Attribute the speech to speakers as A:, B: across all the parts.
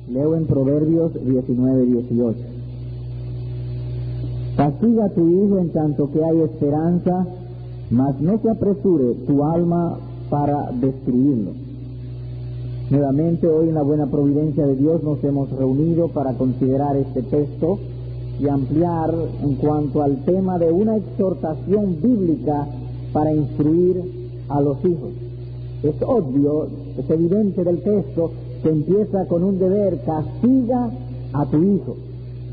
A: Leo en Proverbios 19:18. Castiga a tu hijo en tanto que hay esperanza, mas no se apresure tu alma para destruirlo. Nuevamente hoy en la buena providencia de Dios nos hemos reunido para considerar este texto y ampliar en cuanto al tema de una exhortación bíblica para instruir a los hijos. Es obvio, es evidente del texto que empieza con un deber: castiga a tu hijo.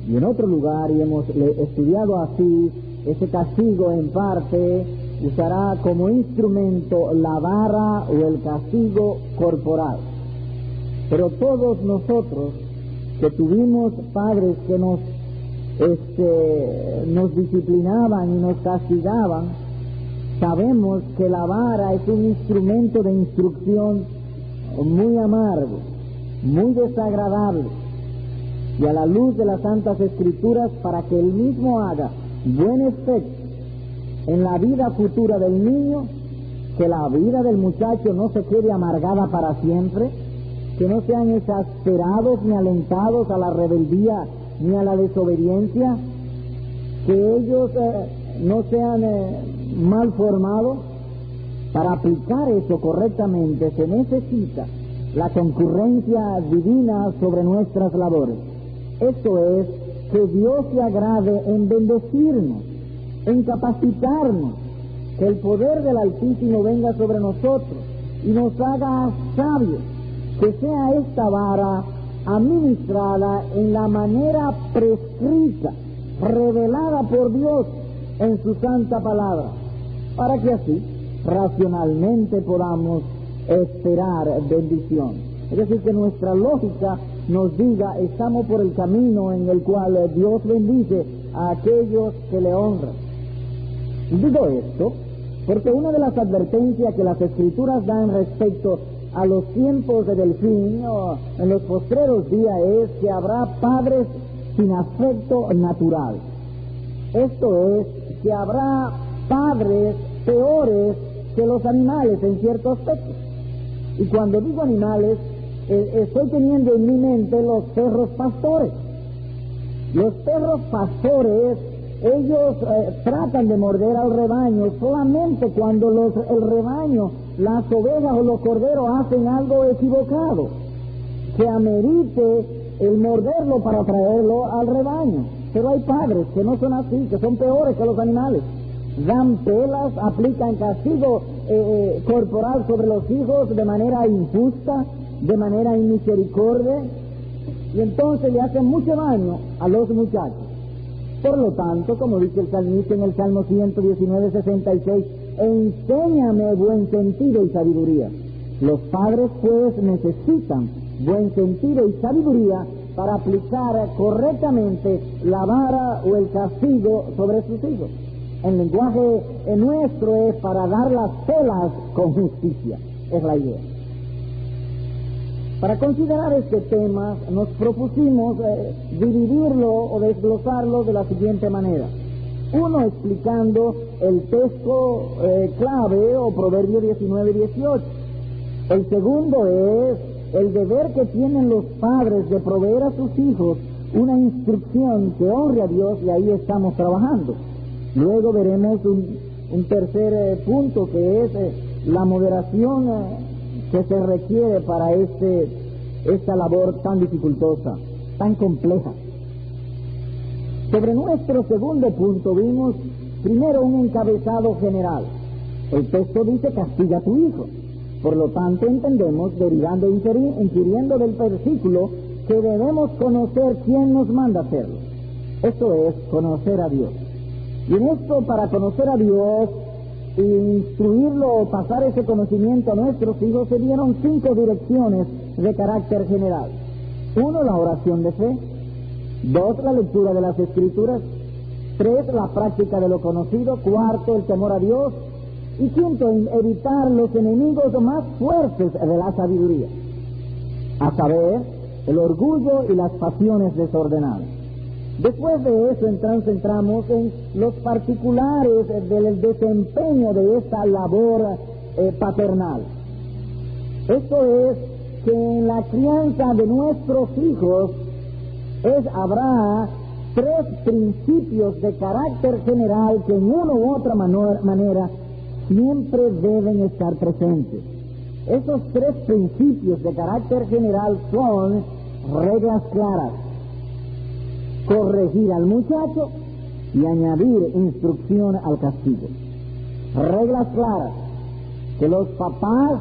A: Y en otro lugar, y hemos estudiado así, ese castigo en parte usará como instrumento la vara o el castigo corporal. Pero todos nosotros que tuvimos padres que nos disciplinaban y nos castigaban, sabemos que la vara es un instrumento de instrucción muy amargo, muy desagradable, y a la luz de las Santas Escrituras, para que el mismo haga buen efecto en la vida futura del niño, que la vida del muchacho no se quede amargada para siempre, que no sean exasperados ni alentados a la rebeldía ni a la desobediencia, que ellos no sean mal formados. Para aplicar eso correctamente se necesita la concurrencia divina sobre nuestras labores. Esto es, que Dios se agrade en bendecirnos, en capacitarnos, que el poder del Altísimo venga sobre nosotros y nos haga sabios, que sea esta vara administrada en la manera prescrita, revelada por Dios en su santa palabra, para que así racionalmente podamos esperar bendición. Es decir, que nuestra lógica nos diga: estamos por el camino en el cual Dios bendice a aquellos que le honran. Digo esto porque una de las advertencias que las Escrituras dan respecto a los tiempos del fin, o en los postreros días, es que habrá padres sin afecto natural. Esto es, que habrá padres peores que los animales en cierto aspecto. Y cuando digo animales, estoy teniendo en mi mente los perros pastores. Los perros pastores, ellos tratan de morder al rebaño solamente cuando el rebaño, las ovejas o los corderos hacen algo equivocado, que amerite el morderlo para traerlo al rebaño. Pero hay padres que no son así, que son peores que los animales. Dan pelas, aplican castigo corporal sobre los hijos de manera injusta, de manera inmisericordia, y entonces le hacen mucho daño a los muchachos. Por lo tanto, como dice el salmista en el Salmo 119:66, enséñame buen sentido y sabiduría. Los padres pues necesitan buen sentido y sabiduría para aplicar correctamente la vara o el castigo sobre sus hijos. El lenguaje nuestro es para dar las pelas con justicia, es la idea. Para considerar este tema nos propusimos dividirlo o desglosarlo de la siguiente manera. Uno, explicando el texto clave o Proverbio 19:18. El segundo es el deber que tienen los padres de proveer a sus hijos una instrucción que honre a Dios, y ahí estamos trabajando. Luego veremos un tercer punto, que es la moderación que se requiere para esta labor tan dificultosa, tan compleja. Sobre nuestro segundo punto vimos primero un encabezado general. El texto dice: castiga a tu hijo. Por lo tanto, entendemos, derivando e infiriendo del versículo, que debemos conocer quién nos manda hacerlo. Esto es, conocer a Dios. Y en esto, para conocer a Dios e instruirlo o pasar ese conocimiento a nuestros hijos, se dieron 5 direcciones de carácter general. 1, la oración de fe. 2, la lectura de las Escrituras. 3, la práctica de lo conocido. 4, el temor a Dios. Y 5, evitar los enemigos más fuertes de la sabiduría, a saber, el orgullo y las pasiones desordenadas. Después de eso, entonces, entramos en los particulares del desempeño de esta labor paternal. Esto es que en la crianza de nuestros hijos habrá tres principios de carácter general que en una u otra manera siempre deben estar presentes. Esos tres principios de carácter general son reglas claras, corregir al muchacho y añadir instrucción al castigo. Reglas claras, que los papás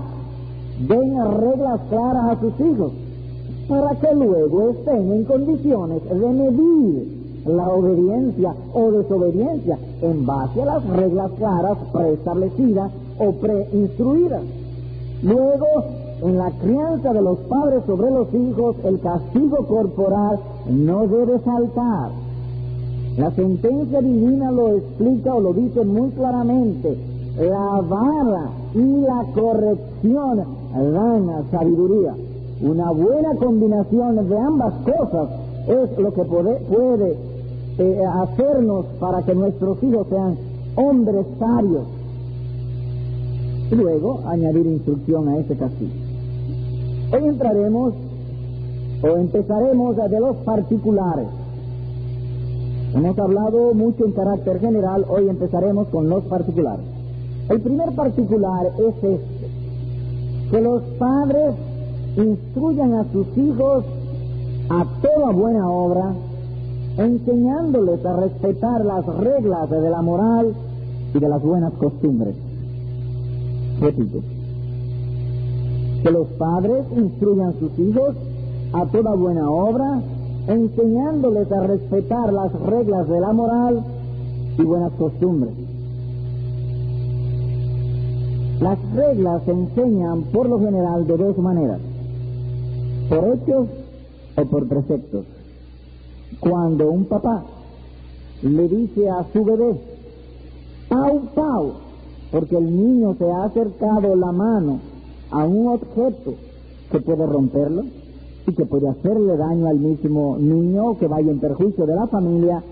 A: den reglas claras a sus hijos para que luego estén en condiciones de medir la obediencia o desobediencia en base a las reglas claras preestablecidas o preinstruidas. Luego, en la crianza de los padres sobre los hijos, el castigo corporal no debe faltar. La sentencia divina lo explica o lo dice muy claramente. La vara y la corrección dan sabiduría. Una buena combinación de ambas cosas es lo que puede hacernos para que nuestros hijos sean hombres sabios. Y luego añadir instrucción a ese castigo. Hoy empezaremos de los particulares. Hemos hablado mucho en carácter general, hoy empezaremos con los particulares. El primer particular es este: que los padres instruyan a sus hijos a toda buena obra, enseñándoles a respetar las reglas de la moral y de las buenas costumbres. Repito, que los padres instruyan a sus hijos a toda buena obra, enseñándoles a respetar las reglas de la moral y buenas costumbres. Las reglas se enseñan por lo general de dos maneras: por hechos o por preceptos. Cuando un papá le dice a su bebé, pau, pau, porque el niño se ha acercado la mano a un objeto que puede romperlo y que puede hacerle daño al mismo niño, que vaya en perjuicio de la familia,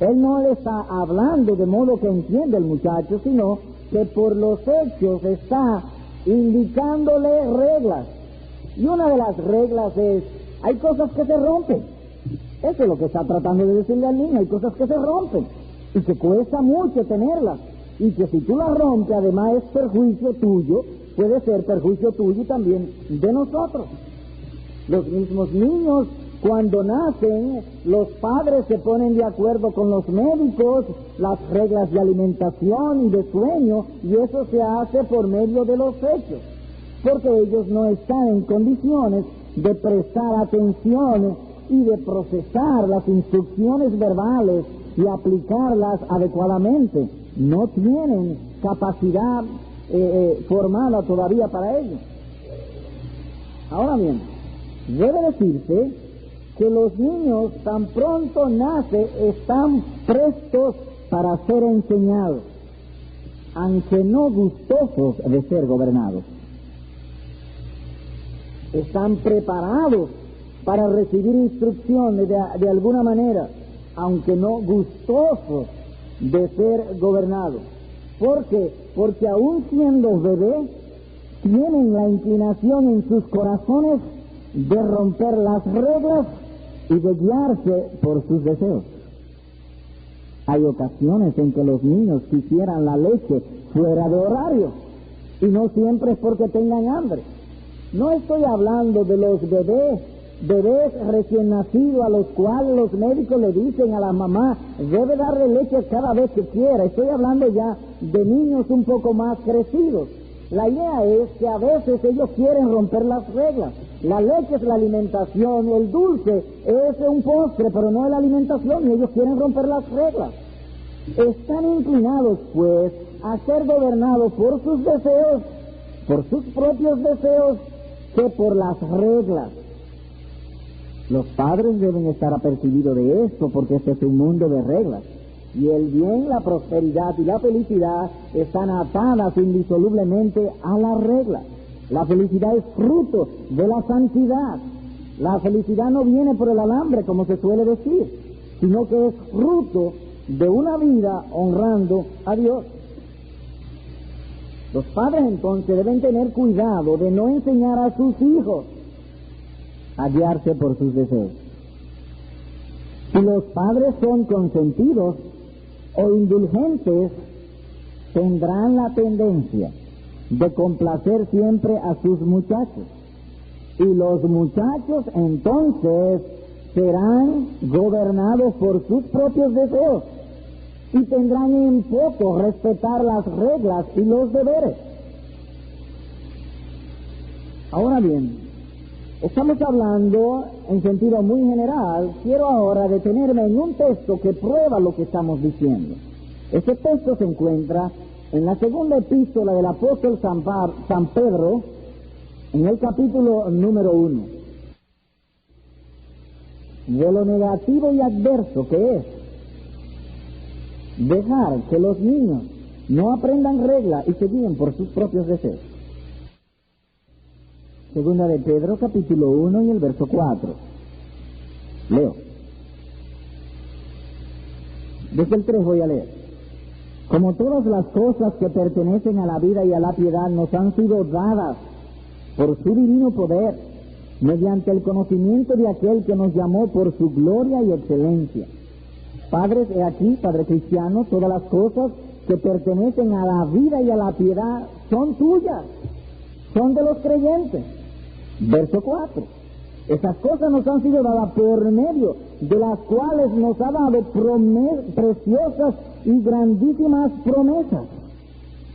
A: él no le está hablando de modo que entiende el muchacho, sino que por los hechos está indicándole reglas. Y una de las reglas es: hay cosas que se rompen. Eso es lo que está tratando de decirle al niño: hay cosas que se rompen y que cuesta mucho tenerlas, y que si tú las rompes, además es perjuicio tuyo, puede ser perjuicio tuyo y también de nosotros. Los mismos niños, cuando nacen, los padres se ponen de acuerdo con los médicos, las reglas de alimentación y de sueño, y eso se hace por medio de los hechos, porque ellos no están en condiciones de prestar atención y de procesar las instrucciones verbales y aplicarlas adecuadamente. No tienen capacidad formada todavía para ello. Ahora bien, debe decirse que los niños, tan pronto nacen, están prestos para ser enseñados, aunque no gustosos de ser gobernados. Están preparados para recibir instrucciones de alguna manera, aunque no gustosos de ser gobernados. ¿Por qué? Porque aún siendo bebés, tienen la inclinación en sus corazones de romper las reglas y de guiarse por sus deseos. Hay ocasiones en que los niños quisieran la leche fuera de horario, y no siempre es porque tengan hambre. No estoy hablando de los bebés recién nacidos a los cuales los médicos le dicen a la mamá: debe darle leche cada vez que quiera. Estoy hablando ya de niños un poco más crecidos. La idea es que a veces ellos quieren romper las reglas. La leche es la alimentación, el dulce es un postre, pero no es la alimentación, y ellos quieren romper las reglas. Están inclinados, pues, a ser gobernados por sus deseos, por sus propios deseos, que por las reglas. Los padres deben estar apercibidos de esto, porque este es un mundo de reglas. Y el bien, la prosperidad y la felicidad están atadas indisolublemente a las reglas. La felicidad es fruto de la santidad. La felicidad no viene por el alambre, como se suele decir, sino que es fruto de una vida honrando a Dios. Los padres entonces deben tener cuidado de no enseñar a sus hijos a guiarse por sus deseos. Si los padres son consentidos o indulgentes, tendrán la tendencia de complacer siempre a sus muchachos. Y los muchachos entonces serán gobernados por sus propios deseos y tendrán en poco respetar las reglas y los deberes. Ahora bien, estamos hablando en sentido muy general. Quiero ahora detenerme en un texto que prueba lo que estamos diciendo. Ese texto se encuentra en la segunda epístola del apóstol San Pedro, en el capítulo número 1. De lo negativo y adverso que es dejar que los niños no aprendan regla y se guíen por sus propios deseos. Segunda de Pedro, capítulo 1 y el verso 4. Leo. Desde el 3 voy a leer. Como todas las cosas que pertenecen a la vida y a la piedad nos han sido dadas por su divino poder, mediante el conocimiento de aquel que nos llamó por su gloria y excelencia. Padres, he aquí, Padre Cristiano, todas las cosas que pertenecen a la vida y a la piedad son tuyas, son de los creyentes. Verso 4. Esas cosas nos han sido dadas por medio de las cuales nos ha dado preciosas y grandísimas promesas.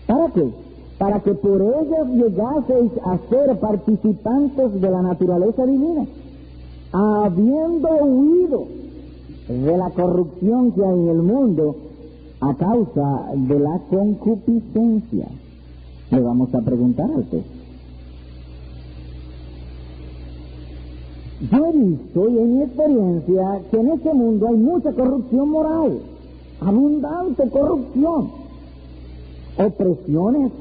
A: ¿Para qué? Para que por ellas llegaseis a ser participantes de la naturaleza divina, habiendo huido de la corrupción que hay en el mundo a causa de la concupiscencia. Le vamos a preguntar al texto. Yo he visto y en mi experiencia que en este mundo hay mucha corrupción moral, abundante corrupción, opresiones,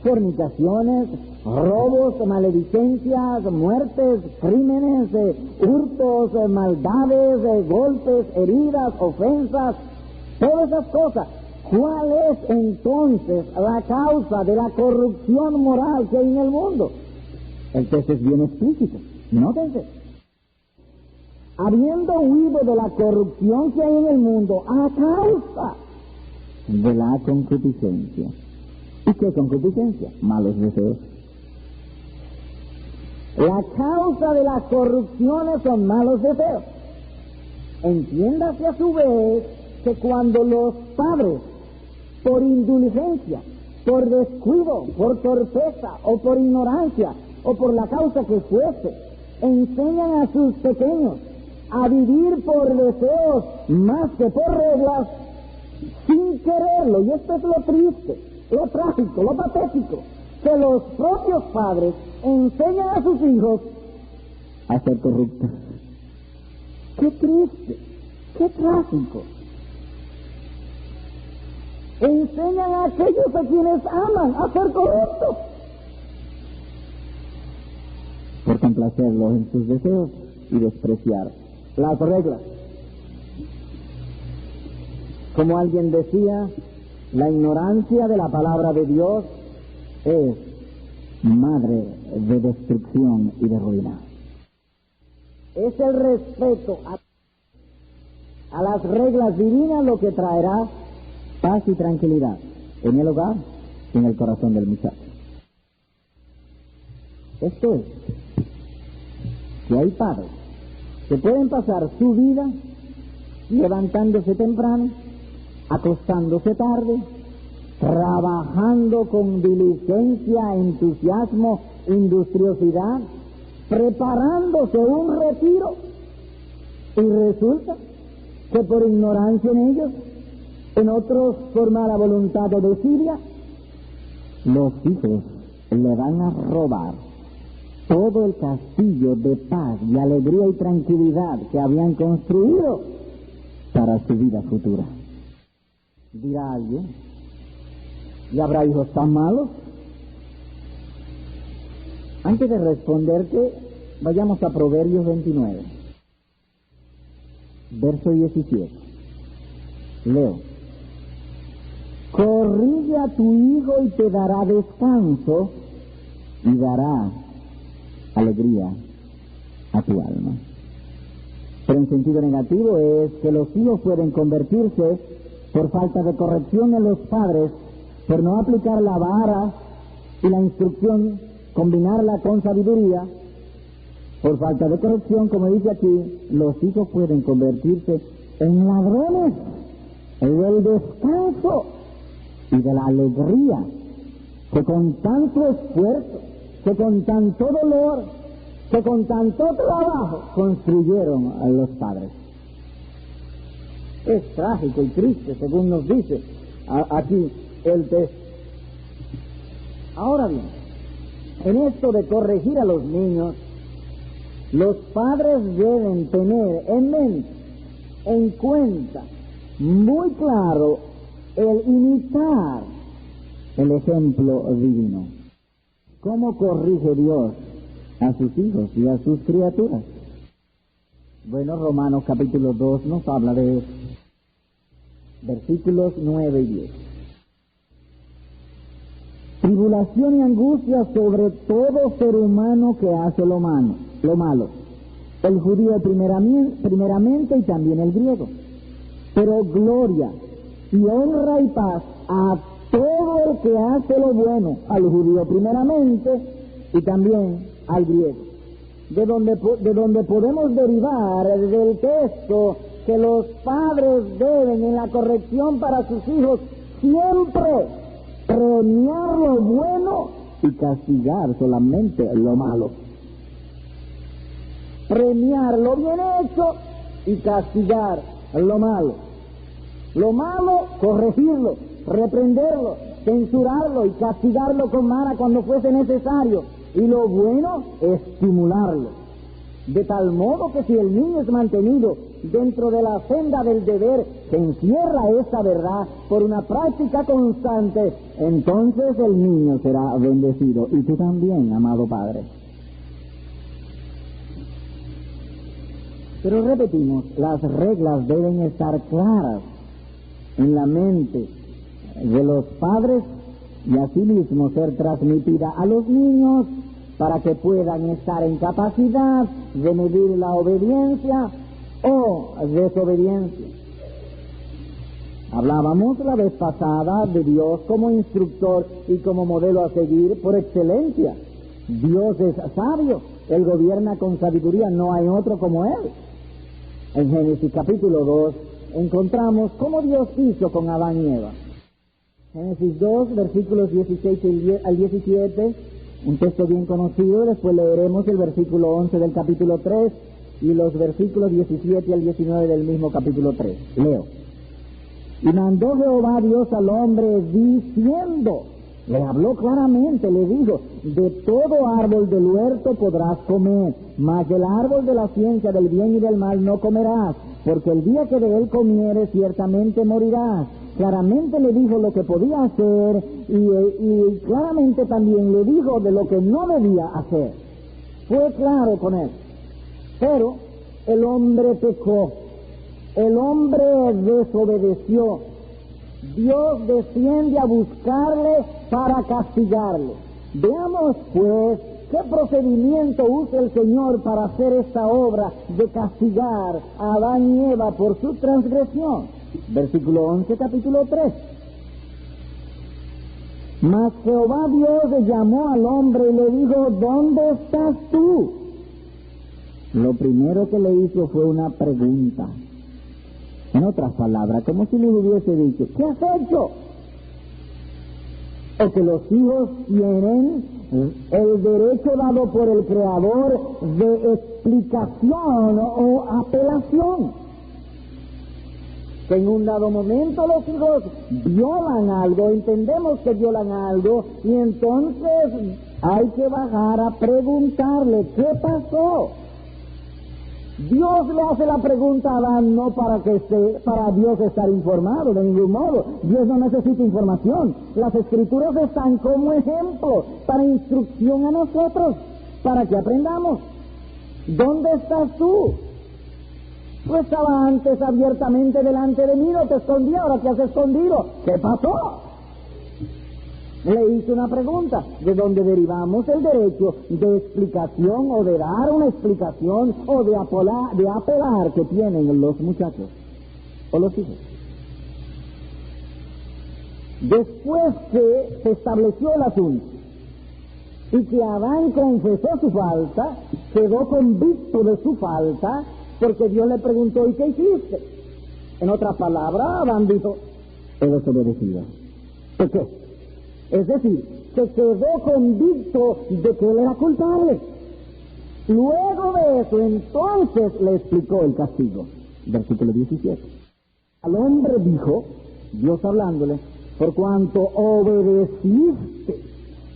A: fornicaciones, robos, maledicencias, muertes, crímenes, hurtos, maldades, golpes, heridas, ofensas, todas esas cosas. ¿Cuál es entonces la causa de la corrupción moral que hay en el mundo? El texto es bien explícito. Nótense. Habiendo huido de la corrupción que hay en el mundo a causa de la concupiscencia. ¿Y qué concupiscencia? Malos deseos. La causa de las corrupciones son malos deseos. Entiéndase a su vez que cuando los padres, por indulgencia, por descuido, por torpeza o por ignorancia o por la causa que fuese, enseñan a sus pequeños a vivir por deseos más que por reglas, sin quererlo, y esto es lo triste, lo trágico, lo patético, que los propios padres enseñan a sus hijos a ser corruptos. ¡Qué triste! ¡Qué trágico! Enseñan a aquellos a quienes aman a ser corruptos por complacerlos en sus deseos y despreciar las reglas. Como alguien decía, la ignorancia de la palabra de Dios es madre de destrucción y de ruina. Es el respeto a las reglas divinas lo que traerá paz y tranquilidad en el hogar y en el corazón del muchacho. Esto es, que hay padres que pueden pasar su vida levantándose temprano, acostándose tarde, trabajando con diligencia, entusiasmo, industriosidad, preparándose un retiro, y resulta que por ignorancia en ellos, en otros por mala voluntad o desidia, los hijos le van a robar todo el castillo de paz y alegría y tranquilidad que habían construido para su vida futura. Dirá alguien, ¿y habrá hijos tan malos? Antes de responderte, vayamos a Proverbios 29, verso 17. Leo. corrige a tu hijo y te dará descanso y dará alegría a tu alma. Pero en sentido negativo es que los hijos pueden convertirse por falta de corrección en los padres, por no aplicar la vara y la instrucción, combinarla con sabiduría. Por falta de corrección, como dice aquí, los hijos pueden convertirse en ladrones del descanso y de la alegría que con tanto esfuerzo, que con tanto dolor, que con tanto trabajo construyeron a los padres. Es trágico y triste, según nos dice aquí el texto. Ahora bien, en esto de corregir a los niños, los padres deben tener en mente, en cuenta, muy claro, el imitar el ejemplo divino. ¿Cómo corrige Dios a sus hijos y a sus criaturas? Bueno, Romanos capítulo 2 nos habla de eso. Versículos 9 y 10. Tribulación y angustia sobre todo ser humano que hace lo malo. El judío primeramente y también el griego. Pero gloria y honra y paz a todo el que hace lo bueno, al judío primeramente y también al griego. De donde podemos derivar del texto que los padres deben en la corrección para sus hijos siempre premiar lo bueno y castigar solamente lo malo. Premiar lo bien hecho y castigar lo malo. Lo malo, corregirlo, reprenderlo, censurarlo y castigarlo con vara cuando fuese necesario. Y lo bueno, estimularlo. De tal modo que si el niño es mantenido dentro de la senda del deber, que encierra esta verdad por una práctica constante, entonces el niño será bendecido. Y tú también, amado Padre. Pero repetimos, las reglas deben estar claras en la mente de los padres y asimismo ser transmitida a los niños para que puedan estar en capacidad de medir la obediencia o desobediencia. Hablábamos la vez pasada de Dios como instructor y como modelo a seguir por excelencia. Dios es sabio, Él gobierna con sabiduría, no hay otro como Él. En Génesis capítulo 2 encontramos cómo Dios hizo con Adán y Eva. Génesis 2, versículos 16 al 17, un texto bien conocido. Después leeremos el versículo 11 del capítulo 3 y los versículos 17 al 19 del mismo capítulo 3. Leo. Y mandó Jehová Dios al hombre diciendo, le habló claramente, le dijo, de todo árbol del huerto podrás comer, mas del árbol de la ciencia del bien y del mal no comerás, porque el día que de él comieres ciertamente morirás. Claramente le dijo lo que podía hacer y claramente también le dijo de lo que no debía hacer. Fue claro con él. Pero el hombre pecó, el hombre desobedeció. Dios desciende a buscarle para castigarle. Veamos pues qué procedimiento usa el Señor para hacer esta obra de castigar a Adán y Eva por su transgresión. Versículo 11, capítulo 3. Mas Jehová Dios llamó al hombre y le dijo, ¿dónde estás tú? Lo primero que le hizo fue una pregunta. En otras palabras, como si le hubiese dicho, ¿qué has hecho? Porque los hijos tienen el derecho dado por el Creador de explicación o apelación. Que en un dado momento los hijos violan algo, entendemos que violan algo, y entonces hay que bajar a preguntarle, ¿qué pasó? Dios le hace la pregunta a Adán no para Dios estar informado, de ningún modo. Dios no necesita información. Las Escrituras están como ejemplo, para instrucción a nosotros, para que aprendamos. ¿Dónde estás tú? Tú estabas antes abiertamente delante de mí, no te escondí, ahora te has escondido. ¿Qué pasó? Le hice una pregunta, de donde derivamos el derecho de explicación o de dar una explicación o de apelar que tienen los muchachos o los hijos. Después que se estableció el asunto y que Adán confesó su falta, quedó convicto de su falta, porque Dios le preguntó: ¿y qué hiciste? En otras palabras, Adán dijo: he desobedecido. ¿Por qué? Es decir, que quedó convicto de que él era culpable. Luego de eso, entonces le explicó el castigo. Versículo 17. Al hombre dijo, Dios hablándole: por cuanto obedeciste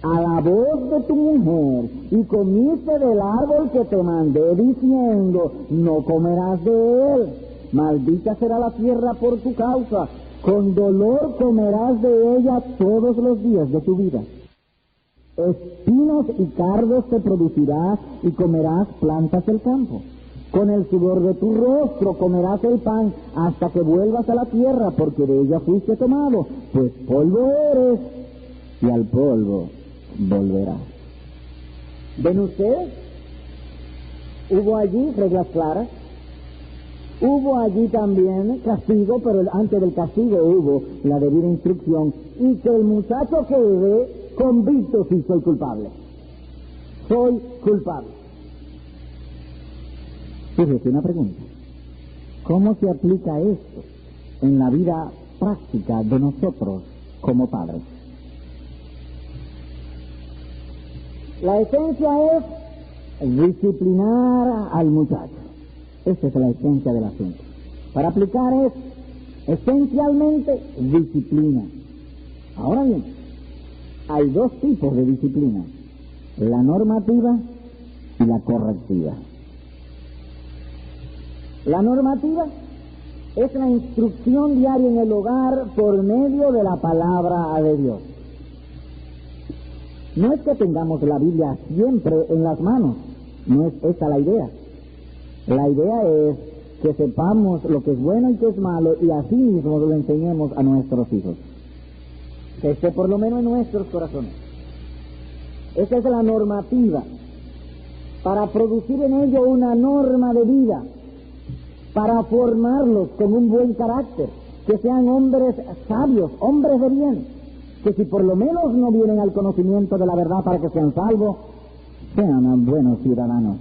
A: a la voz de tu mujer y comiste del árbol que te mandé diciendo: no comerás de él, maldita será la tierra por tu causa, con dolor comerás de ella todos los días de tu vida. Espinos y cardos te producirá y comerás plantas del campo. Con el sudor de tu rostro comerás el pan hasta que vuelvas a la tierra, porque de ella fuiste tomado, pues polvo eres y al polvo volverás. ¿Ven ustedes? Hubo allí reglas claras, hubo allí también castigo, pero antes del castigo hubo la debida instrucción, y que el muchacho quede convicto: si soy culpable, soy culpable. Fíjese, una pregunta: ¿cómo se aplica esto en la vida práctica de nosotros como padres? La esencia es disciplinar al muchacho. Esa es la esencia del asunto. Para aplicar es esencialmente disciplina. Ahora bien, hay dos tipos de disciplina: la normativa y la correctiva. La normativa es la instrucción diaria en el hogar por medio de la palabra de Dios. No es que tengamos la Biblia siempre en las manos, no es esa la idea. La idea es que sepamos lo que es bueno y que es malo, y así mismo lo enseñemos a nuestros hijos, que esté por lo menos en nuestros corazones. Esa es la normativa, para producir en ellos una norma de vida, para formarlos con un buen carácter, que sean hombres sabios, hombres de bien, que si por lo menos no vienen al conocimiento de la verdad para que sean salvos, sean buenos ciudadanos,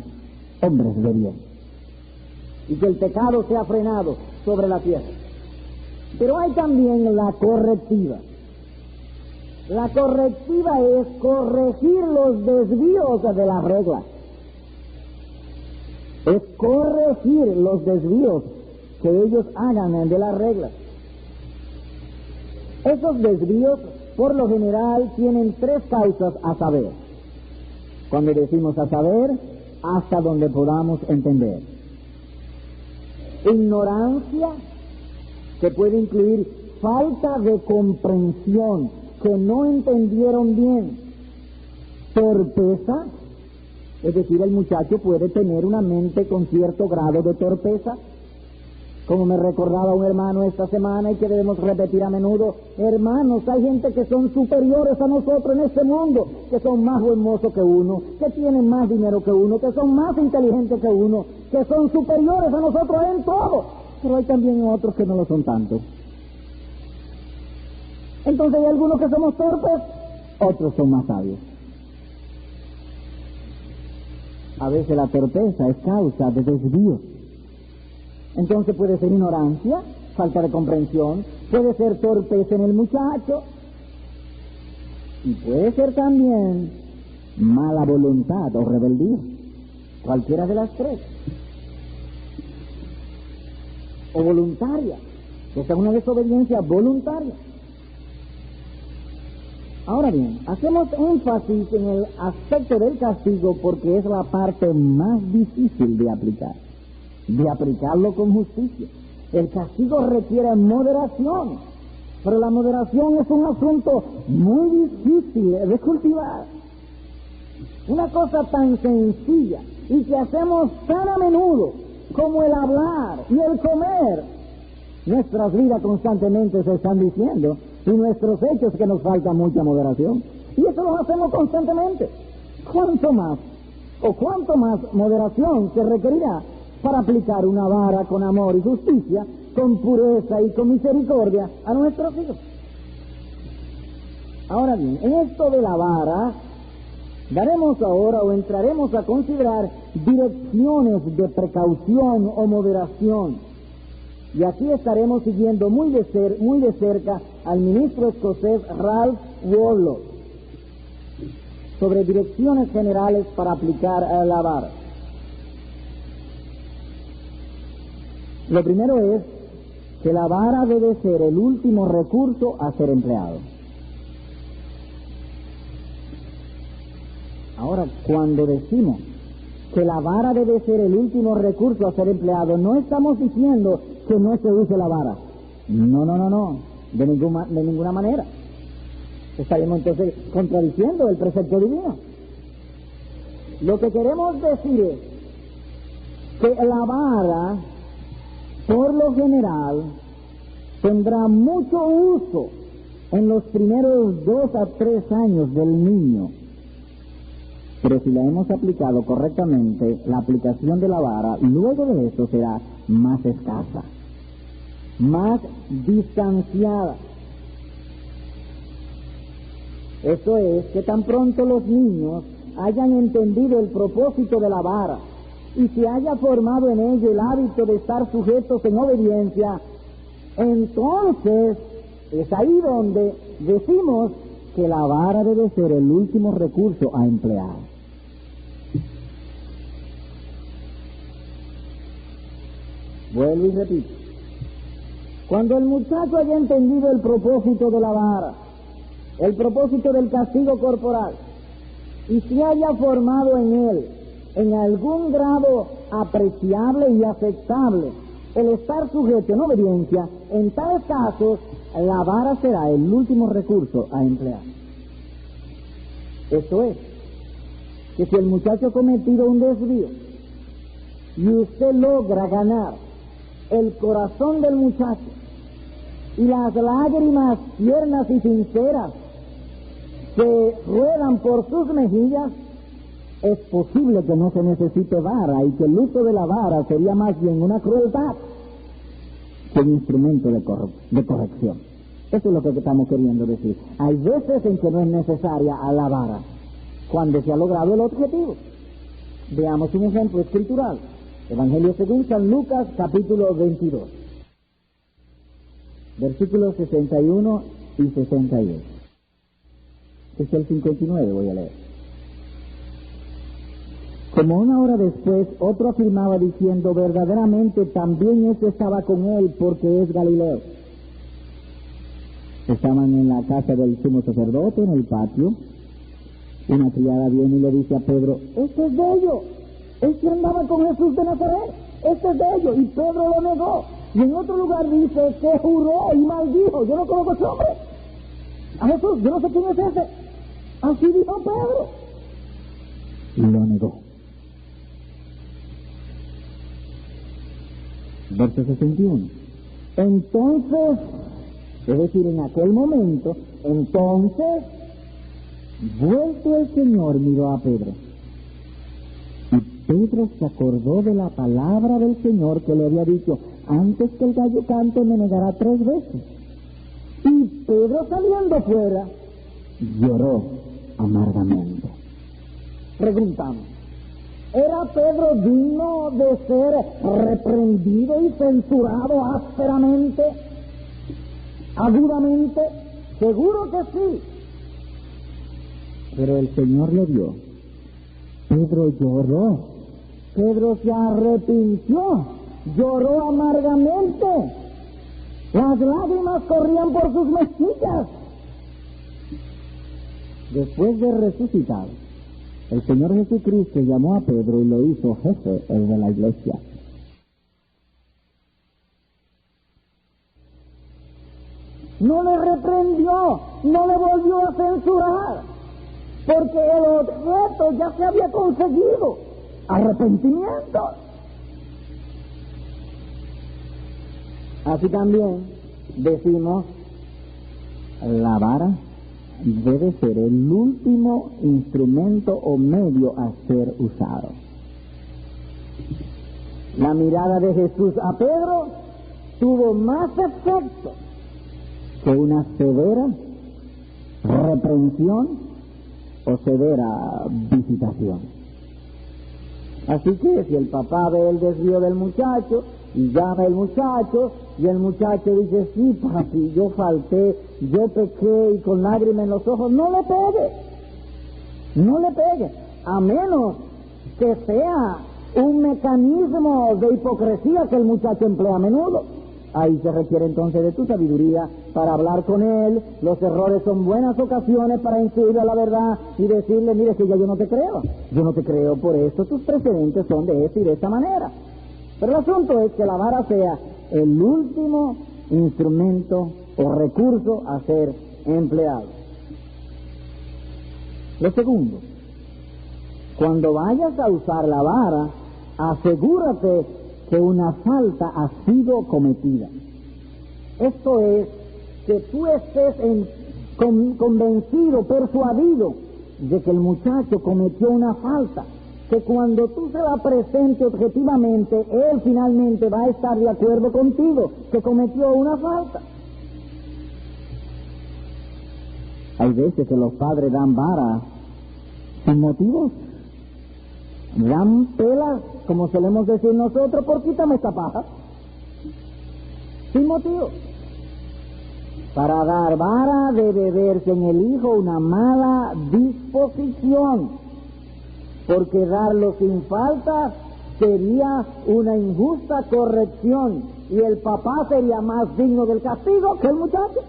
A: hombres de bien, y que el pecado sea frenado sobre la tierra. Pero hay también la correctiva. La correctiva es corregir los desvíos de las reglas. Es corregir los desvíos que ellos hagan de las reglas. Esos desvíos, por lo general, tienen tres causas a saber. Cuando decimos a saber, hasta donde podamos entender. Ignorancia, que puede incluir falta de comprensión, que no entendieron bien. Torpeza, es decir, el muchacho puede tener una mente con cierto grado de torpeza, como me recordaba un hermano esta semana y que debemos repetir a menudo: hermanos, hay gente que son superiores a nosotros en este mundo, que son más buen mozo que uno, que tienen más dinero que uno, que son más inteligentes que uno, que son superiores a nosotros en todo, pero hay también otros que no lo son tanto. Entonces hay algunos que somos torpes, otros son más sabios. A veces la torpeza es causa de desvío. Entonces puede ser ignorancia, falta de comprensión, puede ser torpeza en el muchacho, y puede ser también mala voluntad o rebeldía, cualquiera de las tres. O voluntaria, que es una desobediencia voluntaria. Ahora bien, hacemos énfasis en el aspecto del castigo porque es la parte más difícil de aplicarlo con justicia. El castigo requiere moderación, pero la moderación es un asunto muy difícil de cultivar. Una cosa tan sencilla y que hacemos tan a menudo como el hablar y el comer. Nuestras vidas constantemente se están diciendo: y nuestros hechos que nos falta mucha moderación. Y eso lo hacemos constantemente. ¿Cuánto más moderación se requerirá para aplicar una vara con amor y justicia, con pureza y con misericordia a nuestros hijos? Ahora bien, en esto de la vara, daremos ahora o entraremos a considerar direcciones de precaución o moderación. Y aquí estaremos siguiendo muy de cerca al ministro escocés Ralph Waldo sobre direcciones generales para aplicar a la vara. Lo primero es que la vara debe ser el último recurso a ser empleado. Ahora, cuando decimos que la vara debe ser el último recurso a ser empleado, no estamos diciendo que no se use la vara. No, de ninguna manera. Estaríamos entonces contradiciendo el precepto divino. Lo que queremos decir es que la vara, por lo general, tendrá mucho uso en los primeros 2 a 3 años del niño. Pero si la hemos aplicado correctamente, la aplicación de la vara, luego de eso será más escasa, más distanciada. Eso es, que tan pronto los niños hayan entendido el propósito de la vara y se haya formado en ello el hábito de estar sujetos en obediencia, entonces es ahí donde decimos que la vara debe ser el último recurso a emplear. Vuelvo y repito. Cuando el muchacho haya entendido el propósito de la vara, el propósito del castigo corporal, y se haya formado en él, en algún grado apreciable y aceptable, el estar sujeto en obediencia, en tales casos, la vara será el último recurso a emplear. Esto es, que si el muchacho ha cometido un desvío, y usted logra ganar el corazón del muchacho, y las lágrimas tiernas y sinceras que ruedan por sus mejillas, es posible que no se necesite vara y que el uso de la vara sería más bien una crueldad que un instrumento de corrección. Eso es lo que estamos queriendo decir. Hay veces en que no es necesaria a la vara cuando se ha logrado el objetivo. Veamos un ejemplo escritural. Evangelio según San Lucas, capítulo 22, versículos 61 y 62. Es el 59, voy a leer. Como una hora después, otro afirmaba diciendo, verdaderamente también este estaba con él, porque es Galileo. Estaban en la casa del sumo sacerdote, en el patio. Una criada viene y le dice a Pedro, este es de ellos, este andaba con Jesús de Nazaret, este es de ellos, y Pedro lo negó. Y en otro lugar dice que juró y maldijo, yo no conozco a ese hombre, a Jesús, yo no sé quién es ese. Así dijo Pedro, y lo negó. Verso 61. Entonces, es decir, en aquel momento, entonces, vuelto el Señor, miró a Pedro. Y Pedro se acordó de la palabra del Señor que le había dicho, antes que el gallo cante me negará 3 veces. Y Pedro, saliendo fuera, lloró amargamente. Preguntamos, ¿era Pedro digno de ser reprendido y censurado ásperamente, agudamente? Seguro que sí. Pero el Señor le dio. Pedro lloró. Pedro se arrepintió. Lloró amargamente. Las lágrimas corrían por sus mejillas. Después de resucitar, el Señor Jesucristo llamó a Pedro y lo hizo jefe de la iglesia. No le reprendió, no le volvió a censurar, porque el objeto ya se había conseguido, arrepentimiento. Así también decimos la vara debe ser el último instrumento o medio a ser usado. La mirada de Jesús a Pedro tuvo más efecto que una severa reprensión o severa visitación. Así que si el papá ve el desvío del muchacho y llama al muchacho y el muchacho dice, sí papi, yo falté, yo pequé y con lágrimas en los ojos, no le pegue, a menos que sea un mecanismo de hipocresía que el muchacho emplea a menudo. Ahí se requiere entonces de tu sabiduría para hablar con él. Los errores son buenas ocasiones para instruirle a la verdad y decirle, mire que ya yo no te creo por esto, tus precedentes son de esta y de esta manera. Pero el asunto es que la vara sea el último instrumento o recurso a ser empleado. Lo segundo, cuando vayas a usar la vara, asegúrate que una falta ha sido cometida. Esto es, que tú estés convencido, persuadido de que el muchacho cometió una falta, que cuando tú se la presentes objetivamente, él finalmente va a estar de acuerdo contigo, que cometió una falta. Hay veces que los padres dan vara sin motivos. Dan pelas, como solemos decir nosotros, por quítame esta paja. Sin motivo. Para dar vara debe verse en el hijo una mala disposición, porque darlo sin falta sería una injusta corrección y el papá sería más digno del castigo que el muchacho.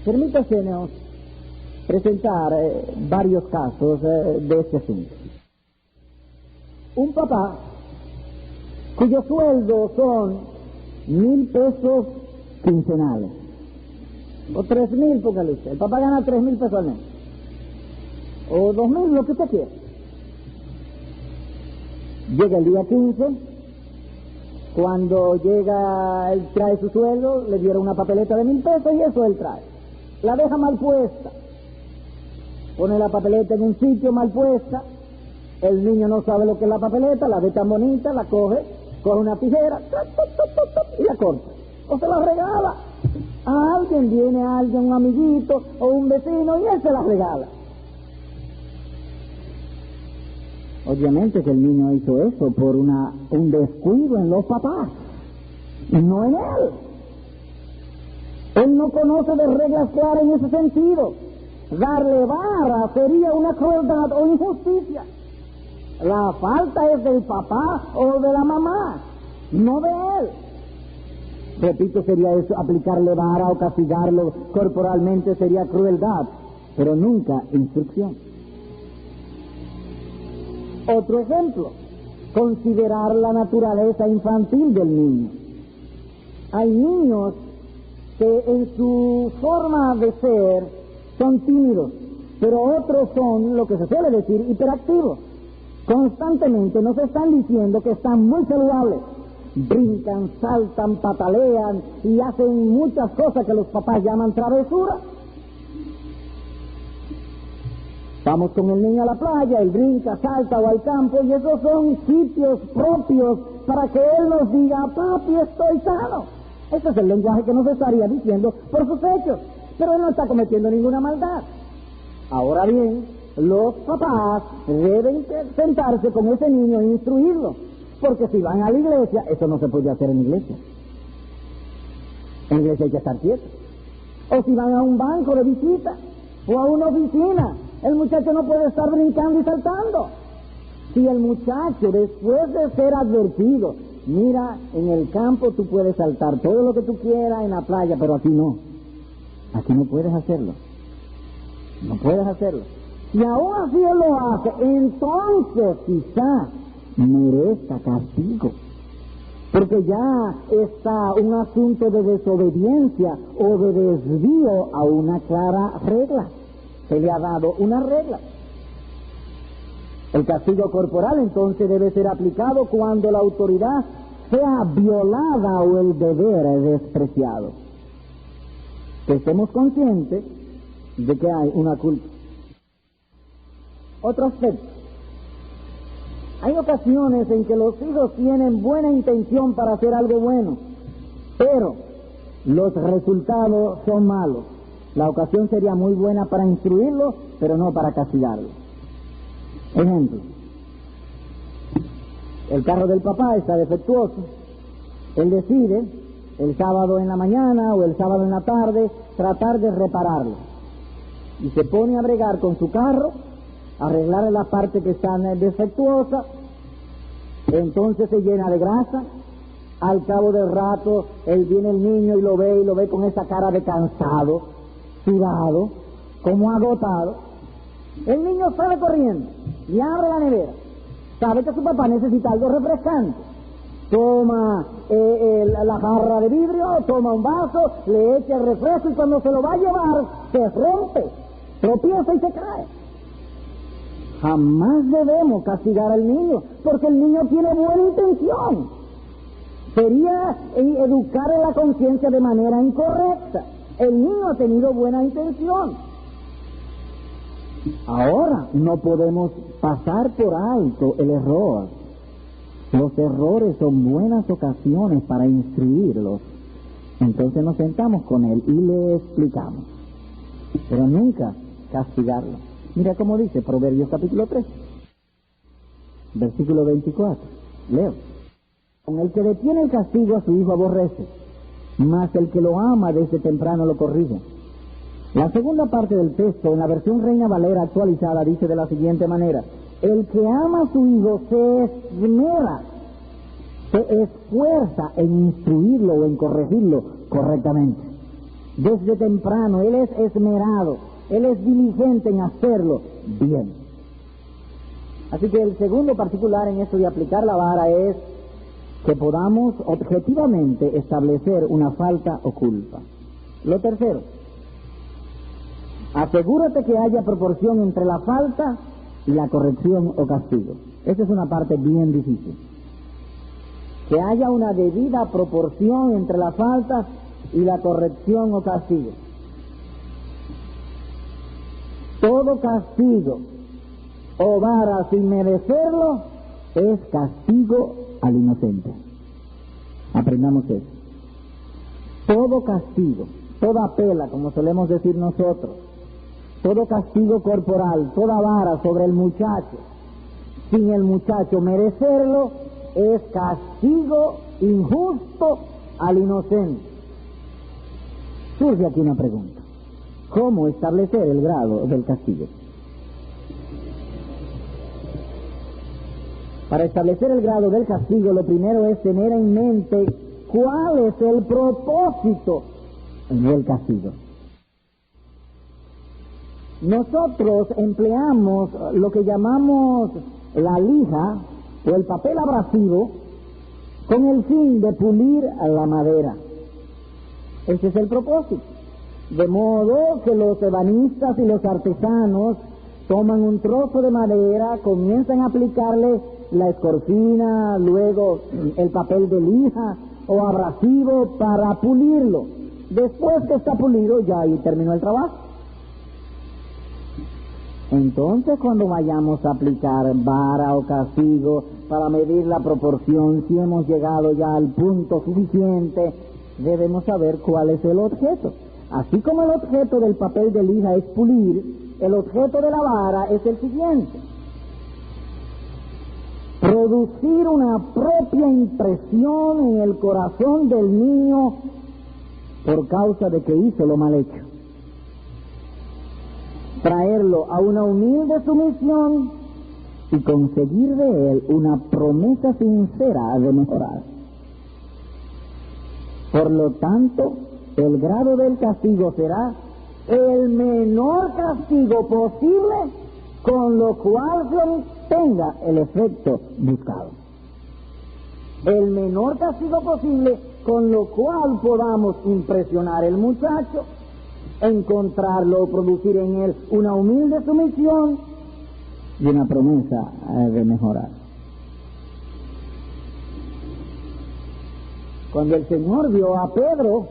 A: Permítasenos presentar varios casos de este asunto. Un papá cuyo sueldo son 1,000 pesos quincenales, o 3,000, póngale usted. El papá gana 3,000 pesos al mes, o 2,000, lo que usted quiera. Llega el día 15, cuando llega, él trae su sueldo, le dieron una papeleta de 1,000 pesos y eso él trae. La deja mal puesta. Pone la papeleta en un sitio mal puesta, el niño no sabe lo que es la papeleta, la ve tan bonita, la coge una tijera, y la corta, o se la regala. A alguien, viene alguien, un amiguito o un vecino, y él se la regala. Obviamente que el niño hizo eso por un descuido en los papás, no en él. Él no conoce de reglas claras en ese sentido. Darle vara sería una crueldad o injusticia. La falta es del papá o de la mamá, no de él. Repito, sería eso, aplicarle vara o castigarlo corporalmente sería crueldad, pero nunca instrucción. Otro ejemplo, considerar la naturaleza infantil del niño. Hay niños que en su forma de ser son tímidos, pero otros son, lo que se suele decir, hiperactivos. Constantemente nos están diciendo que están muy saludables. Brincan, saltan, patalean y hacen muchas cosas que los papás llaman travesuras. Vamos con el niño a la playa, él brinca, salta o al campo, y esos son sitios propios para que él nos diga, papi, estoy sano. Ese es el lenguaje que nos estaría diciendo por sus hechos, pero él no está cometiendo ninguna maldad. Ahora bien, los papás deben sentarse con ese niño e instruirlo, porque si van a la iglesia, eso no se puede hacer en iglesia. En iglesia hay que estar quieto. O si van a un banco de visita o a una oficina, el muchacho no puede estar brincando y saltando. Si el muchacho, después de ser advertido, mira, en el campo tú puedes saltar todo lo que tú quieras, en la playa, pero aquí no. Aquí no puedes hacerlo. No puedes hacerlo. Si aún así él lo hace, entonces quizá merezca castigo. Porque ya está un asunto de desobediencia o de desvío a una clara regla. Se le ha dado una regla. El castigo corporal entonces debe ser aplicado cuando la autoridad sea violada o el deber es despreciado. que estemos conscientes de que hay una culpa. Otro aspecto. Hay ocasiones en que los hijos tienen buena intención para hacer algo bueno, pero los resultados son malos. La ocasión sería muy buena para instruirlos, pero no para castigarlos. Ejemplo. El carro del papá está defectuoso. Él decide, el sábado en la mañana o el sábado en la tarde, tratar de repararlo. Y se pone a bregar con su carro, arreglar la parte que está defectuosa. Entonces se llena de grasa. Al cabo del rato, viene el niño y lo ve con esa cara de cansado, sudado, como agotado. El niño sale corriendo y abre la nevera. Sabe que su papá necesita algo refrescante. Toma la jarra de vidrio, toma un vaso, le echa el refresco y cuando se lo va a llevar, se rompe, tropieza y se cae. Jamás debemos castigar al niño, porque el niño tiene buena intención. Sería educar en la conciencia de manera incorrecta. El niño ha tenido buena intención. Ahora no podemos pasar por alto el error. Los errores son buenas ocasiones para instruirlos. Entonces nos sentamos con él y le explicamos, pero nunca castigarlo. Mira cómo dice Proverbios capítulo 3, versículo 24. Leo. Con el que detiene el castigo a su hijo aborrece, mas el que lo ama desde temprano lo corrige. La segunda parte del texto, en la versión Reina Valera actualizada, dice de la siguiente manera: el que ama a su hijo se esmera, se esfuerza en instruirlo o en corregirlo correctamente. Desde temprano, él es esmerado, él es diligente en hacerlo bien. Así que el segundo particular en esto de aplicar la vara es que podamos objetivamente establecer una falta o culpa. Lo tercero, asegúrate que haya proporción entre la falta y la corrección o castigo. Esa es una parte bien difícil. Que haya una debida proporción entre la falta y la corrección o castigo. Todo castigo o vara sin merecerlo es castigo al inocente. Aprendamos eso. Todo castigo, toda pela, como solemos decir nosotros, todo castigo corporal, toda vara sobre el muchacho, sin el muchacho merecerlo, es castigo injusto al inocente. Surge aquí una pregunta: ¿cómo establecer el grado del castigo? Para establecer el grado del castigo, lo primero es tener en mente cuál es el propósito del castigo. Nosotros empleamos lo que llamamos la lija o el papel abrasivo con el fin de pulir la madera. Ese es el propósito. De modo que los ebanistas y los artesanos toman un trozo de madera, comienzan a aplicarle la escorfina, luego el papel de lija o abrasivo para pulirlo. Después que está pulido, ya ahí terminó el trabajo. Entonces, cuando vayamos a aplicar vara o castigo para medir la proporción, si hemos llegado ya al punto suficiente, debemos saber cuál es el objeto. Así como el objeto del papel de lija es pulir, el objeto de la vara es el siguiente: producir una propia impresión en el corazón del niño por causa de que hizo lo mal hecho. Traerlo a una humilde sumisión y conseguir de él una promesa sincera de mejorar. Por lo tanto, el grado del castigo será el menor castigo posible, con lo cual se obtenga el efecto buscado. El menor castigo posible, con lo cual podamos impresionar al muchacho, encontrarlo, producir en él una humilde sumisión y una promesa de mejorar. Cuando el Señor vio a Pedro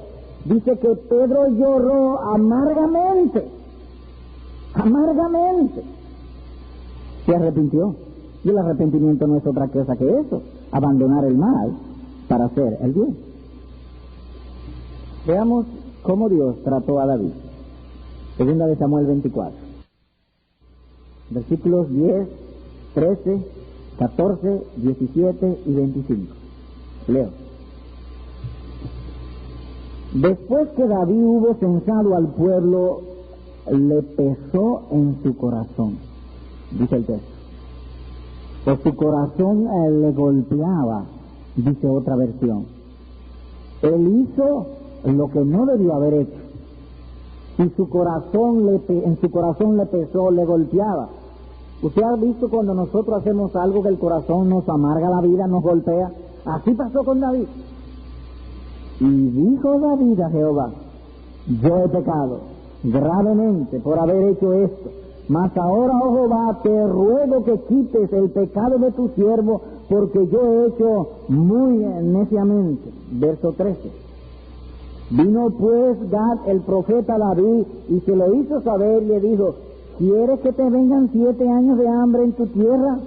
A: dice que Pedro lloró amargamente. Se arrepintió. Y el arrepentimiento no es otra cosa que eso, abandonar el mal para hacer el bien. Veamos cómo Dios trató a David. Segunda de Samuel 24. Versículos 10, 13, 14, 17 y 25. Leo. Después que David hubo censado al pueblo, le pesó en su corazón, dice el texto. Pues su corazón le golpeaba, dice otra versión. Él hizo lo que no debió haber hecho. Y en su corazón le pesó, le golpeaba. ¿Usted ha visto cuando nosotros hacemos algo que el corazón nos amarga la vida, nos golpea? Así pasó con David. Y dijo David a Jehová: yo he pecado gravemente por haber hecho esto. Mas ahora, oh Jehová, te ruego que quites el pecado de tu siervo, porque yo he hecho muy neciamente. Verso 13. Vino pues Gad el profeta a David y se lo hizo saber y le dijo: ¿quieres que te vengan 7 años de hambre en tu tierra?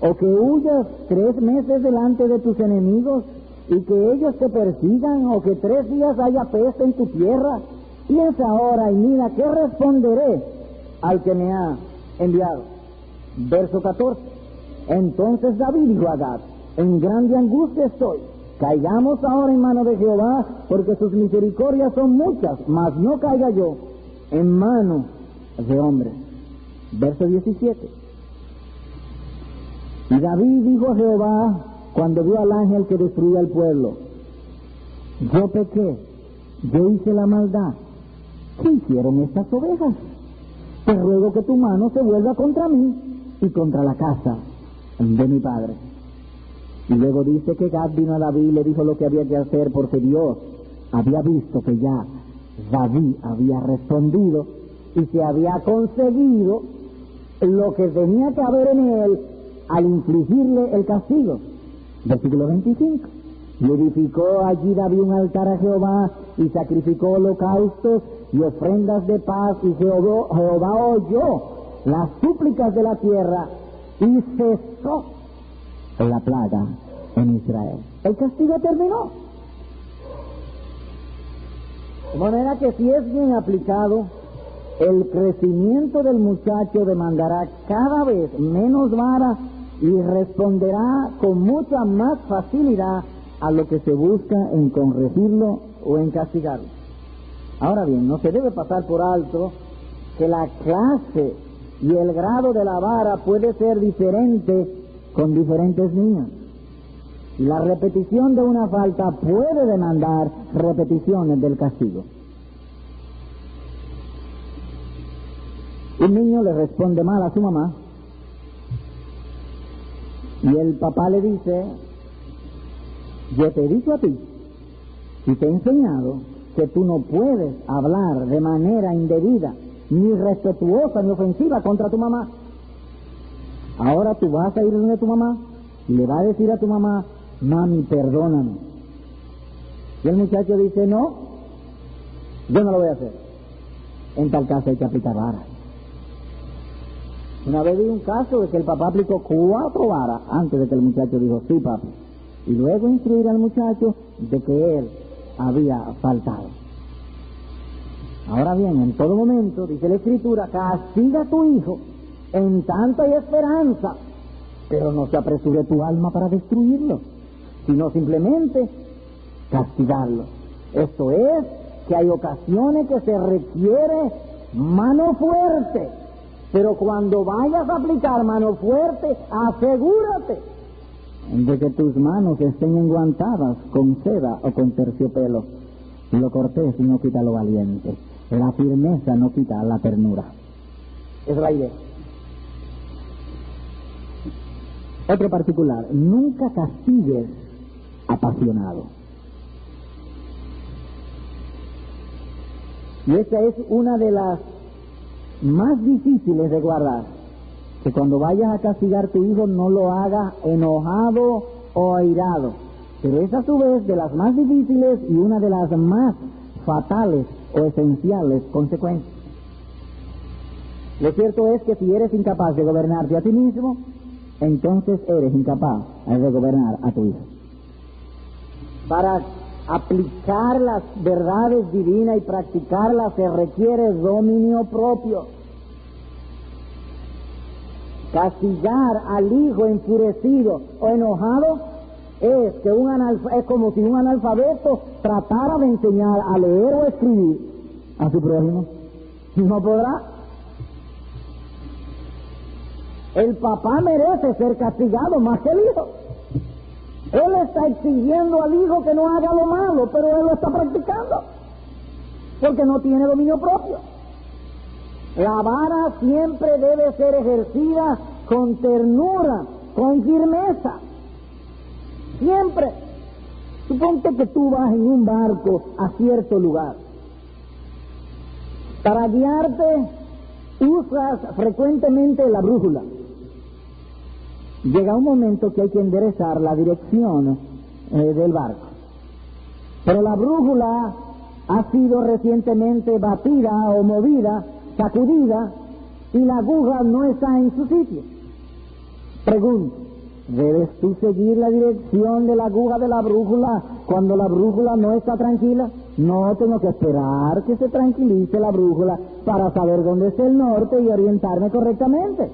A: ¿O que huyas 3 meses delante de tus enemigos y que ellos te persigan? ¿O que 3 días haya peste en tu tierra? Piensa ahora y mira qué responderé al que me ha enviado. Verso 14. Entonces David dijo a Gad: en grande angustia estoy. Caigamos ahora en mano de Jehová, porque sus misericordias son muchas, mas no caiga yo en mano de hombres. Verso 17. Y David dijo a Jehová cuando vio al ángel que destruía el pueblo: yo pequé, yo hice la maldad. ¿Qué hicieron estas ovejas? Te ruego que tu mano se vuelva contra mí y contra la casa de mi padre. Y luego dice que Gad vino a David y le dijo lo que había que hacer, porque Dios había visto que ya David había respondido y se había conseguido lo que tenía que haber en él al infligirle el castigo. Versículo 25. Y edificó allí David un altar a Jehová y sacrificó holocaustos y ofrendas de paz, y Jehová oyó las súplicas de la tierra y cesó la plaga en Israel. El castigo terminó. De manera que si es bien aplicado, el crecimiento del muchacho demandará cada vez menos vara y responderá con mucha más facilidad a lo que se busca en corregirlo o en castigarlo. Ahora bien, no se debe pasar por alto que la clase y el grado de la vara puede ser diferente con diferentes niños. La repetición de una falta puede demandar repeticiones del castigo. Un niño le responde mal a su mamá y el papá le dice: yo te he dicho a ti y te he enseñado que tú no puedes hablar de manera indebida, ni respetuosa, ni ofensiva contra tu mamá. Ahora tú vas a ir donde tu mamá y le vas a decir a tu mamá: mami, perdóname. Y el muchacho dice: no, yo no lo voy a hacer. En tal caso hay que aplicar varas. Una vez vi un caso de que el papá aplicó 4 varas antes de que el muchacho dijo: sí, papi. Y luego instruir al muchacho de que él había faltado. Ahora bien, en todo momento, dice la Escritura, castiga a tu hijo en tanto hay esperanza, pero no se apresure tu alma para destruirlo, sino simplemente castigarlo. Esto es, que hay ocasiones que se requiere mano fuerte, pero cuando vayas a aplicar mano fuerte, asegúrate de que tus manos estén enguantadas con seda o con terciopelo. Lo cortés no quita lo valiente, la firmeza no quita la ternura. Es la idea. Otro particular: nunca castigues apasionado. Y esta es una de las más difíciles de guardar, que cuando vayas a castigar a tu hijo no lo hagas enojado o airado, pero es a su vez de las más difíciles y una de las más fatales o esenciales consecuencias. Lo cierto es que si eres incapaz de gobernarte a ti mismo, entonces eres incapaz de gobernar a tu hijo. Para aplicar las verdades divinas y practicarlas se requiere dominio propio. Castigar al hijo enfurecido o enojado es como si un analfabeto tratara de enseñar a leer o escribir a su prójimo. No podrá. El papá merece ser castigado más que el hijo. Él está exigiendo al hijo que no haga lo malo, pero él lo está practicando porque no tiene dominio propio. La vara siempre debe ser ejercida con ternura, con firmeza. Siempre. Suponte que tú vas en un barco a cierto lugar. Para guiarte usas frecuentemente la brújula. Llega un momento que hay que enderezar la dirección del barco. Pero la brújula ha sido recientemente batida o movida, sacudida, y la aguja no está en su sitio. Pregunto, ¿debes tú seguir la dirección de la aguja de la brújula cuando la brújula no está tranquila? No, tengo que esperar que se tranquilice la brújula para saber dónde está el norte y orientarme correctamente.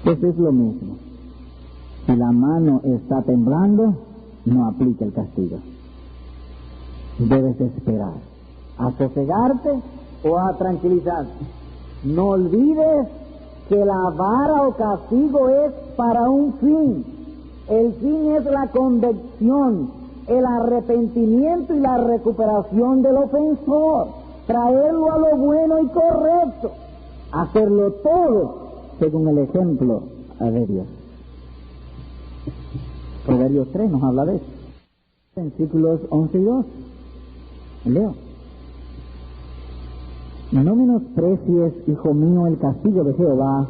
A: Pues es lo mismo. Si la mano está temblando, no aplique el castigo. Debes esperar a sosegarte o a tranquilizarte. No olvides que la vara o castigo es para un fin. El fin es la convicción, el arrepentimiento y la recuperación del ofensor, traerlo a lo bueno y correcto, hacerlo todo según el ejemplo de Dios. Proverbios 3 nos habla de eso. Versículos 11 y 12. Leo. No menosprecies, hijo mío, el castigo de Jehová,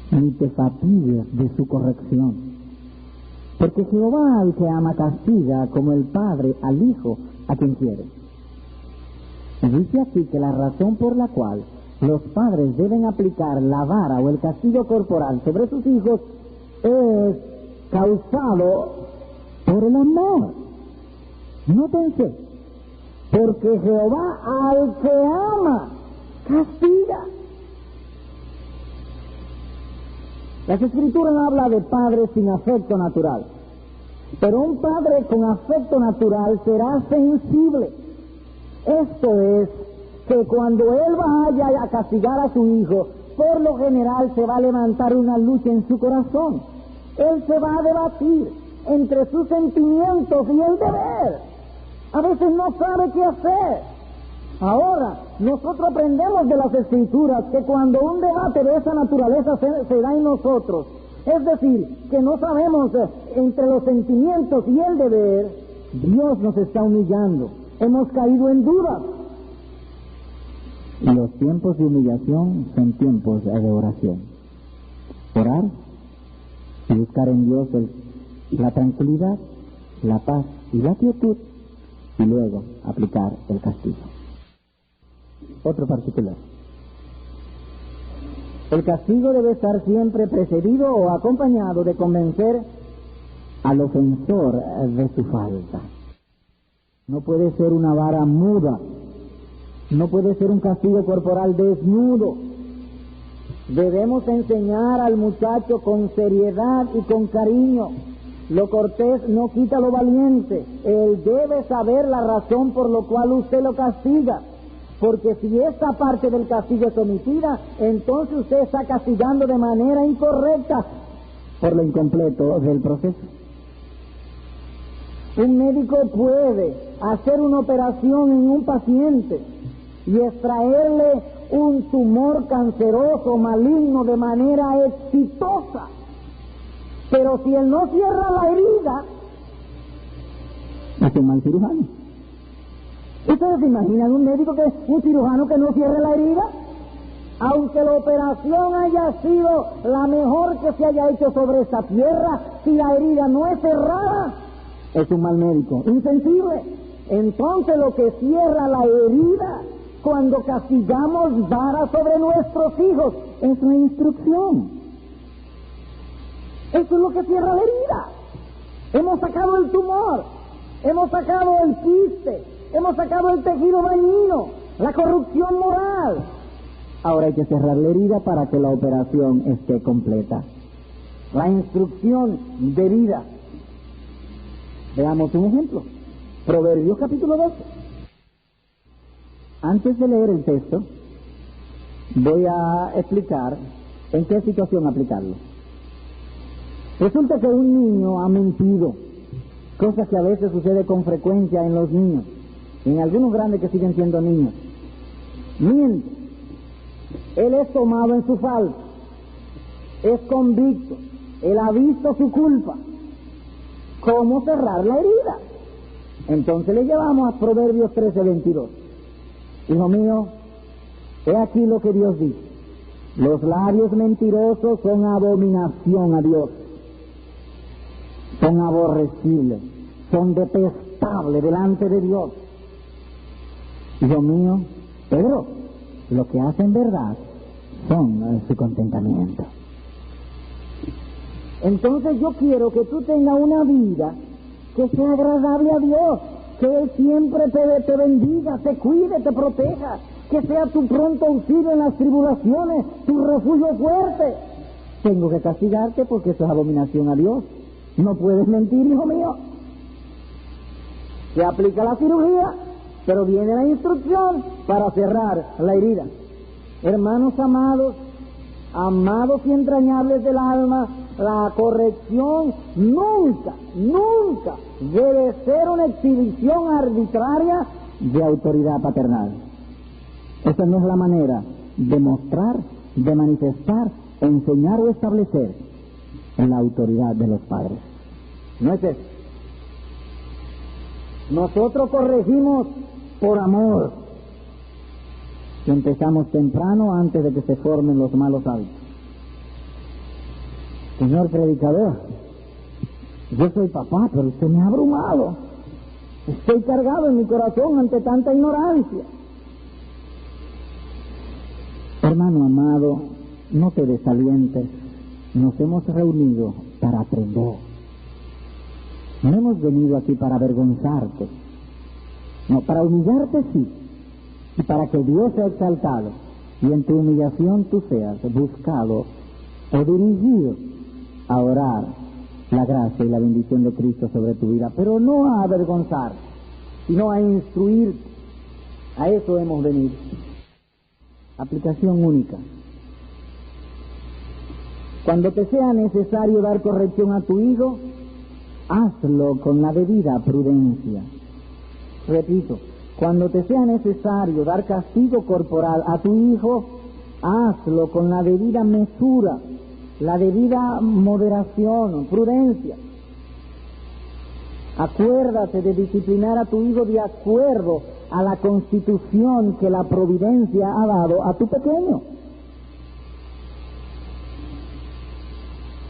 A: ni te fatigues de su corrección. Porque Jehová al que ama castiga, como el padre al hijo a quien quiere. Dice aquí que la razón por la cual los padres deben aplicar la vara o el castigo corporal sobre sus hijos es causado por el amor. Nótense, porque Jehová al que ama castiga. Las Escrituras hablan de padres sin afecto natural, pero un padre con afecto natural será sensible. Esto es, que cuando él vaya a castigar a su hijo, por lo general se va a levantar una lucha en su corazón. Él se va a debatir entre sus sentimientos y el deber. A veces no sabe qué hacer. Ahora, nosotros aprendemos de las Escrituras que cuando un debate de esa naturaleza se da en nosotros, es decir, que no sabemos entre los sentimientos y el deber, Dios nos está humillando. Hemos caído en dudas. Y los tiempos de humillación son tiempos de oración. Orar y buscar en Dios la tranquilidad, la paz y la quietud, y luego aplicar el castigo. Otro particular. El castigo debe estar siempre precedido o acompañado de convencer al ofensor de su falta. No puede ser una vara muda. No puede ser un castigo corporal desnudo. Debemos enseñar al muchacho con seriedad y con cariño. Lo cortés no quita lo valiente. Él debe saber la razón por la cual usted lo castiga. Porque si esta parte del castigo es omitida, entonces usted está castigando de manera incorrecta por lo incompleto del proceso. Un médico puede hacer una operación en un paciente y extraerle un tumor canceroso, maligno, de manera exitosa. Pero si él no cierra la herida, es un mal cirujano. ¿Ustedes se imaginan un cirujano que no cierre la herida? Aunque la operación haya sido la mejor que se haya hecho sobre esta tierra, si la herida no es cerrada, es un mal médico, insensible. Entonces lo que cierra la herida cuando castigamos vara sobre nuestros hijos es la instrucción. Eso es lo que cierra la herida. Hemos sacado el tumor, hemos sacado el quiste, hemos sacado el tejido dañino, la corrupción moral. Ahora hay que cerrar la herida para que la operación esté completa. La instrucción de vida. Veamos un ejemplo. Proverbios capítulo 12. Antes de leer el texto, voy a explicar en qué situación aplicarlo. Resulta que un niño ha mentido, cosa que a veces sucede con frecuencia en los niños, y en algunos grandes que siguen siendo niños. Miente. Él es tomado en su falta, es convicto, él ha visto su culpa. ¿Cómo cerrar la herida? Entonces le llevamos a Proverbios 13:22. Hijo mío, he aquí lo que Dios dice: los labios mentirosos son abominación a Dios, son aborrecibles, son detestables delante de Dios. Hijo mío, pero lo que hacen verdad son su contentamiento. Entonces yo quiero que tú tengas una vida que sea agradable a Dios, que Él siempre te bendiga, te cuide, te proteja, que sea tu pronto auxilio en las tribulaciones, tu refugio fuerte. Tengo que castigarte porque eso es abominación a Dios. No puedes mentir, hijo mío. Se aplica la cirugía, pero viene la instrucción para cerrar la herida. Hermanos amados, amados y entrañables del alma, la corrección nunca debe ser una exhibición arbitraria de autoridad paternal. Esa no es la manera de mostrar, de manifestar, enseñar o establecer la autoridad de los padres. No es eso. Nosotros corregimos por amor. Y empezamos temprano antes de que se formen los malos hábitos. Señor predicador, yo soy papá, pero usted me ha abrumado. Estoy cargado en mi corazón ante tanta ignorancia. Hermano amado, no te desalientes. Nos hemos reunido para aprender. No hemos venido aquí para avergonzarte. No, para humillarte sí. Y para que Dios sea exaltado. Y en tu humillación tú seas buscado o dirigido a orar la gracia y la bendición de Cristo sobre tu vida, pero no a avergonzar, sino a instruir. A eso hemos venido. Aplicación única. Cuando te sea necesario dar corrección a tu hijo, hazlo con la debida prudencia. Repito, cuando te sea necesario dar castigo corporal a tu hijo, hazlo con la debida mesura, la debida moderación, prudencia. Acuérdate de disciplinar a tu hijo de acuerdo a la constitución que la providencia ha dado a tu pequeño.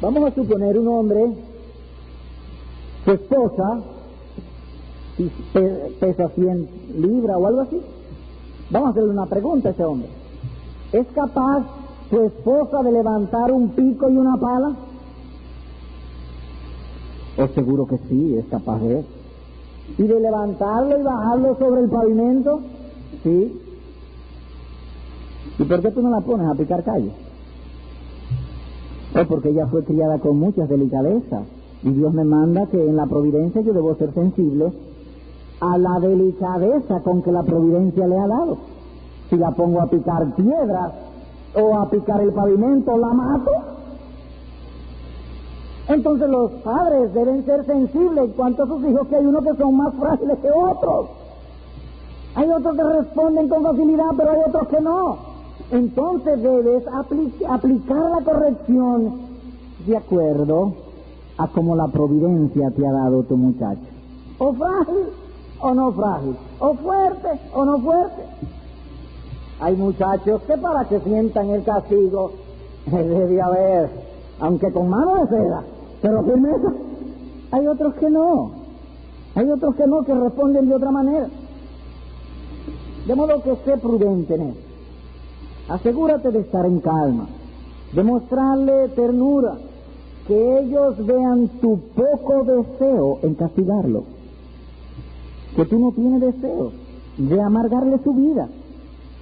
A: Vamos a suponer un hombre, su esposa pesa 100 libras o algo así. Vamos a hacerle una pregunta a ese hombre. ¿Es capaz tu esposa de levantar un pico y una pala? Pues seguro que sí, es capaz de eso. ¿Y de levantarlo y bajarlo sobre el pavimento? Sí. ¿Y por qué tú no la pones a picar calle? Pues porque ella fue criada con muchas delicadezas. Y Dios me manda que en la providencia yo debo ser sensible a la delicadeza con que la providencia le ha dado. Si la pongo a picar piedras o a picar el pavimento, la mato. Entonces los padres deben ser sensibles en cuanto a sus hijos, que hay unos que son más frágiles que otros. Hay otros que responden con facilidad, pero hay otros que no. Entonces debes aplicar la corrección de acuerdo a como la providencia te ha dado tu muchacho. O frágil o no frágil, o fuerte o no fuerte. Hay muchachos que para que sientan el castigo debe haber, aunque con mano de seda, pero firmeza. Hay otros que no. Hay otros que no, que responden de otra manera. De modo que sé prudente en eso. Asegúrate de estar en calma, de mostrarle ternura, que ellos vean tu poco deseo en castigarlo, que tú no tienes deseo de amargarle su vida,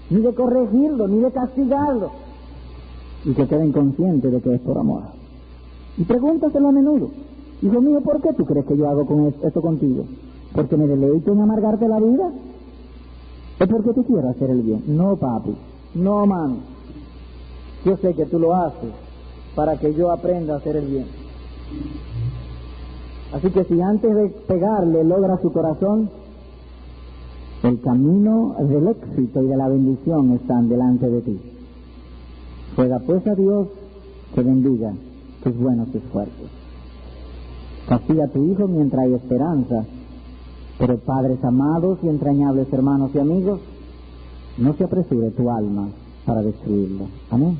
A: ni de corregirlo, ni de castigarlo, y que queden conscientes de que es por amor. Y pregúntaselo a menudo: hijo mío, ¿por qué tú crees que yo hago con esto contigo? ¿Porque me deleito en amargarte la vida? ¿O porque te quiero hacer el bien? No, papi, no, mami. Yo sé que tú lo haces para que yo aprenda a hacer el bien. Así que si antes de pegarle logra su corazón, el camino del éxito y de la bendición están delante de ti. Ruega pues a Dios que bendiga tus buenos esfuerzos. Castiga a tu hijo mientras hay esperanza, pero padres amados y entrañables hermanos y amigos, no se apresure tu alma para destruirlo. Amén.